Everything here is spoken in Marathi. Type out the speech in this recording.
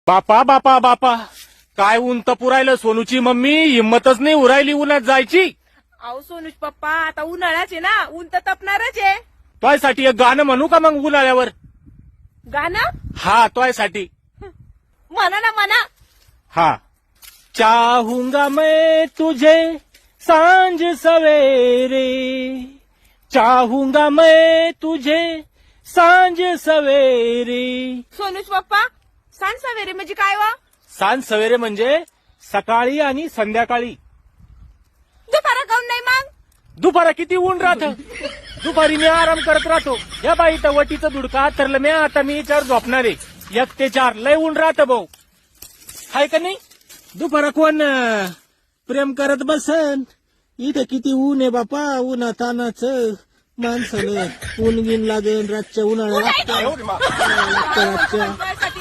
बापा बापा बापा, काय ऊन तर पुरायलं. सोनूची मम्मी हिंमतच नाही उरायली उन्हात जायची. अहो सोनूज पप्पा, आता उन्हाळ्याच आहे ना, ऊन तर तपणारच आहे. तोयसाठी एक गाणं म्हणू का मग उन्हाळ्यावर? गाणं हा, तोयसाठी. म्हणा ना म्हणा. हा. चाहूंगा मैं तुझे सांझ सवेरे, चाहूंगा मैं तुझे सांझ सवेरे. सोनूज पप्पा, सांग सवेरे म्हणजे काय वा? सांझ सवेरे म्हणजे सकाळी आणि संध्याकाळी. दुपारा काऊन नाही मग? दुपारा किती ऊन राहतं. दुपारी मी आराम करत राहतो. या बाई तर वटीचं दुडका ठरलं मी. आता मी याच्यावर झोपणार आहे. 1 ते 4 लय ऊन राहतं भाऊ, हाय का नाही? दुपारा कोण प्रेम करत बसन. इथं किती ऊन आहे बापा. उन्हा तानाचं माणसानं ऊन गिन लागेल. रातच्या उन्हाळ्यात लागतं. माझ्यासाठी